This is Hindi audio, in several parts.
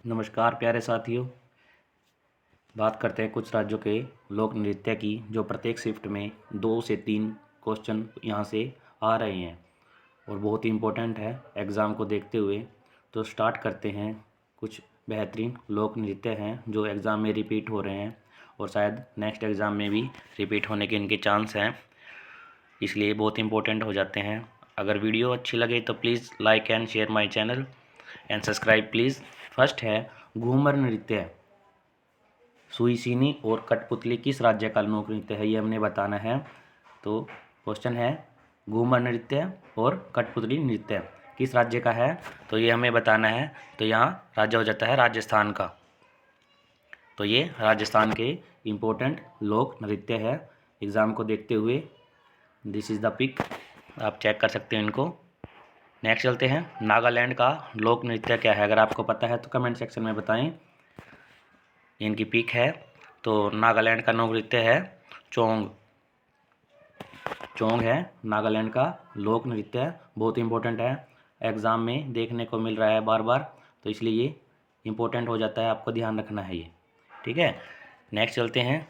नमस्कार प्यारे साथियों। बात करते हैं कुछ राज्यों के लोक नृत्य की, जो प्रत्येक शिफ्ट में 2 से 3 क्वेश्चन यहाँ से आ रहे हैं और बहुत ही इम्पोर्टेंट है एग्ज़ाम को देखते हुए। तो स्टार्ट करते हैं। कुछ बेहतरीन लोक नृत्य हैं जो एग्ज़ाम में रिपीट हो रहे हैं और शायद नेक्स्ट एग्ज़ाम में भी रिपीट होने के इनके चांस हैं, इसलिए बहुत इंपॉर्टेंट हो जाते हैं। अगर वीडियो अच्छी लगे तो please like and share my channel and subscribe please. First है घूमर नृत्य। सुईसिनी और कठपुतली किस राज्य का लोक नृत्य है, ये हमने बताना है। तो क्वेश्चन है घूमर नृत्य और कठपुतली नृत्य किस राज्य का है, तो ये हमें बताना है। तो यहाँ राज्य हो जाता है राजस्थान का। तो ये राजस्थान के इम्पोर्टेंट लोक नृत्य है एग्ज़ाम को देखते हुए। दिस इज़ द पिक, आप चेक कर सकते हैं इनको। नेक्स्ट चलते हैं, नागालैंड का लोक नृत्य क्या है? अगर आपको पता है तो कमेंट सेक्शन में बताएं। इनकी पिक है। तो नागालैंड का लोक नृत्य है चोंग। चोंग है नागालैंड का लोक नृत्य, बहुत इंपॉर्टेंट है, एग्ज़ाम में देखने को मिल रहा है बार बार, तो इसलिए ये इम्पोर्टेंट हो जाता है, आपको ध्यान रखना है ये, ठीक है। नेक्स्ट चलते हैं।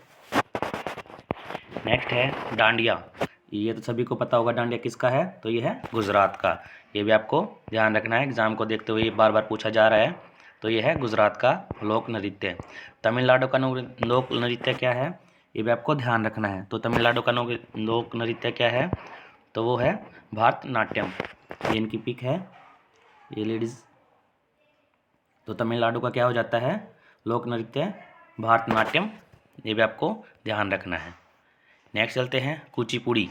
नेक्स्ट है डांडिया। ये तो सभी को पता होगा डांडिया किसका है, तो ये है गुजरात का। ये भी आपको ध्यान रखना है, एग्ज़ाम को देखते हुए बार बार पूछा जा रहा है। तो ये है गुजरात का लोक नृत्य। तमिलनाडु का लोक नृत्य क्या है, ये भी आपको ध्यान रखना है। तो तमिलनाडु का लोक नृत्य क्या है, तो वो है भारतनाट्यम। ये इनकी पिक है, ये लेडीज़। तो तमिलनाडु का क्या हो जाता है लोक नृत्य, भारतनाट्यम। ये भी आपको ध्यान रखना है। नेक्स्ट चलते हैं कुचिपुड़ी।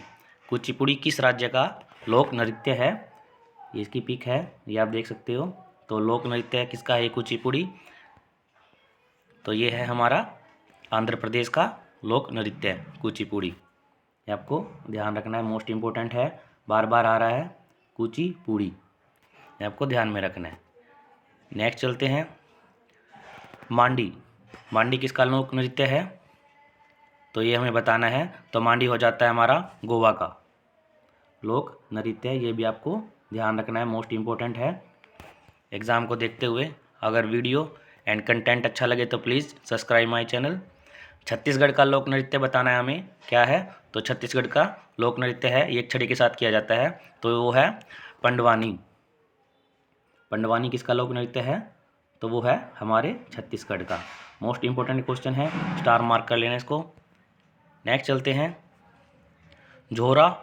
कुचिपुड़ी किस राज्य का लोक नृत्य है, ये इसकी पिक है, ये आप देख सकते हो। तो लोक नृत्य किसका है ये कुचिपुड़ी, तो ये है हमारा आंध्र प्रदेश का लोक नृत्य कुचिपुड़ी। ये आपको ध्यान रखना है, मोस्ट इम्पोर्टेंट है, बार बार आ रहा है कुचिपुड़ी, ये आपको ध्यान में रखना है। नेक्स्ट चलते हैं मांडी। मांडी किसका लोक नृत्य है, तो ये हमें बताना है। तो मांडी हो जाता है हमारा गोवा का लोक नृत्य, ये भी आपको ध्यान रखना है, मोस्ट इम्पोर्टेंट है एग्ज़ाम को देखते हुए। अगर वीडियो एंड कंटेंट अच्छा लगे तो please subscribe my channel. Chhattisgarh का लोक नृत्य बताना है हमें क्या है, तो छत्तीसगढ़ का लोक नृत्य है, ये एक छड़ी के साथ किया जाता है, तो वो है पंडवानी। पंडवानी किसका लोक नृत्य है, तो वो है हमारे छत्तीसगढ़ का। मोस्ट इम्पोर्टेंट क्वेश्चन है, स्टार मार्क कर लेना इसको। नेक्स्ट चलते हैं झोरा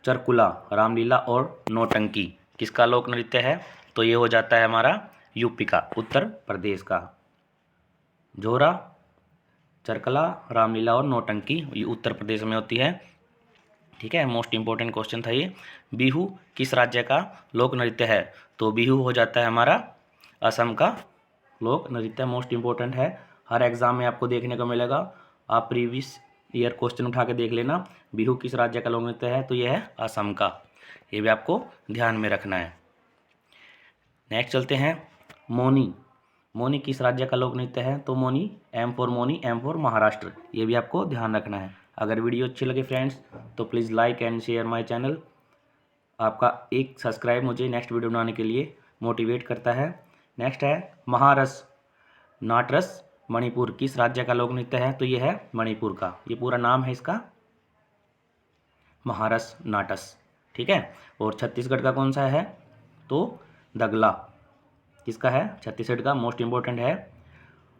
चरकुला, रामलीला और नौटंकी किसका लोक नृत्य है, तो ये हो जाता है हमारा यूपी का, उत्तर प्रदेश का। झोरा चरकला, रामलीला और नौटंकी ये उत्तर प्रदेश में होती है, ठीक है। मोस्ट इम्पोर्टेंट क्वेश्चन था ये। बिहू किस राज्य का लोक नृत्य है, तो बिहू हो जाता है हमारा असम का लोक नृत्य, मोस्ट इम्पोर्टेंट है, हर एग्जाम में आपको देखने को मिलेगा। आप प्रीवियस ईयर क्वेश्चन उठा के देख लेना, बिहू किस राज्य का लोक नृत्य है, तो यह है असम का, ये भी आपको ध्यान में रखना है। नेक्स्ट चलते हैं मौनी। मौनी किस राज्य का लोक नृत्य है, तो Mauni M for Mauni, M for Maharashtra, ये भी आपको ध्यान रखना है। अगर वीडियो अच्छी लगे फ्रेंड्स तो please like and share my channel. आपका एक सब्सक्राइब मुझे नेक्स्ट वीडियो बनाने के लिए मोटिवेट करता है। नेक्स्ट है महारस नाटरस। मणिपुर किस राज्य का लोक नृत्य है, तो ये है मणिपुर का, ये पूरा नाम है इसका महारस नाटस, ठीक है। और छत्तीसगढ़ का कौन सा है, तो दगला किसका है, छत्तीसगढ़ का, मोस्ट इम्पोर्टेंट है।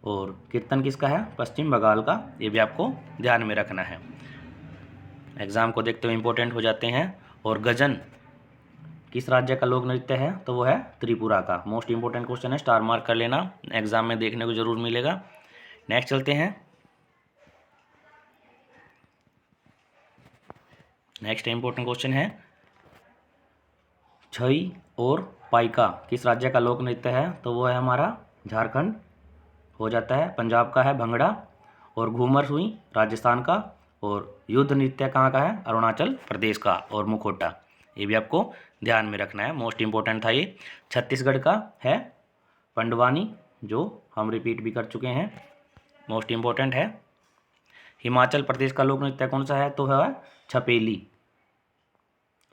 और कीर्तन किसका है, पश्चिम बंगाल का, ये भी आपको ध्यान में रखना है, एग्जाम को देखते हुए इंपॉर्टेंट हो जाते हैं। और गजन किस राज्य का लोक नृत्य है, तो वो है त्रिपुरा का। मोस्ट इंपॉर्टेंट क्वेश्चन है, स्टार मार्क कर लेना, एग्जाम में देखने को जरूर मिलेगा। नेक्स्ट चलते हैं। नेक्स्ट इंपॉर्टेंट क्वेश्चन है छई और पाइका किस राज्य का लोक नृत्य है, तो वो है हमारा झारखंड हो जाता है, पंजाब का है भंगड़ा। और घूमर सुई राजस्थान का। और युद्ध नृत्य कहाँ का है, अरुणाचल प्रदेश का। और मुखोटा, ये भी आपको ध्यान में रखना है, मोस्ट इम्पोर्टेंट था ये। छत्तीसगढ़ का है पंडवानी, जो हम रिपीट भी कर चुके हैं, मोस्ट इम्पोर्टेंट है। हिमाचल प्रदेश का लोक नृत्य कौन सा है, तो है छपेली।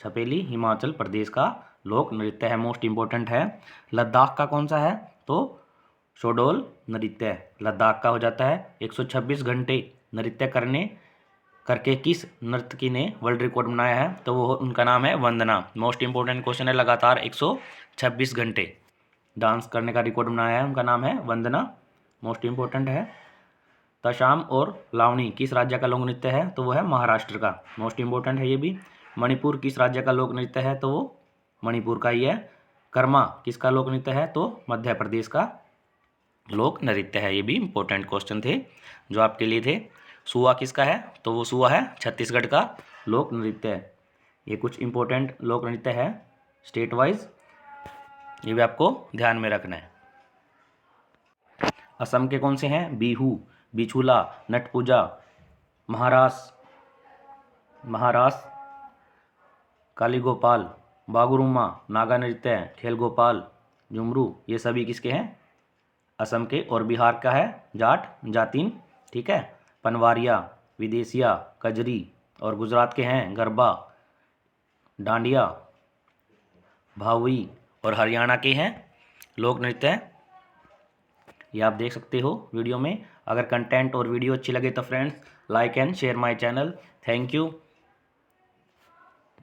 छपेली हिमाचल प्रदेश का लोक नृत्य है, मोस्ट इम्पोर्टेंट है। लद्दाख का कौन सा है, तो शोडोल नृत्य। लद्दाख का हो जाता है 126 घंटे नृत्य करके किस नर्तकी ने वर्ल्ड रिकॉर्ड बनाया है, तो वो उनका नाम है वंदना। मोस्ट इंपॉर्टेंट क्वेश्चन है, लगातार 126 घंटे डांस करने का रिकॉर्ड बनाया है, उनका नाम है वंदना। मोस्ट इंपॉर्टेंट है। तशाम और लावनी किस राज्य का लोक नृत्य है, तो वो है महाराष्ट्र का। मोस्ट इंपॉर्टेंट है ये भी। मणिपुर किस राज्य का लोक नृत्य है, तो वो मणिपुर का ही है। कर्मा किसका लोक नृत्य है, तो मध्य प्रदेश का लोक नृत्य है। ये भी इंपॉर्टेंट क्वेश्चन थे जो आपके लिए थे। सुआ किसका है, तो वो सुआ है छत्तीसगढ़ का लोक नृत्य है। ये कुछ इंपॉर्टेंट लोक नृत्य है स्टेट वाइज, ये भी आपको ध्यान में रखना है। असम के कौन से हैं, बिहू, बिछुला, नट पूजा, महारास, काली गोपाल, बागुरुम्मा, नागा नृत्य, खेल गोपाल, झुमरू, ये सभी किसके हैं, असम के। और बिहार का है जाट जातिन, ठीक है, पनवारिया, विदेशिया, कजरी। और गुजरात के हैं गरबा, डांडिया, भावी। और हरियाणा के हैं लोक नृत्य। ये आप देख सकते हो वीडियो में। अगर कंटेंट और वीडियो अच्छी लगे तो friends like and share my channel. Thank you.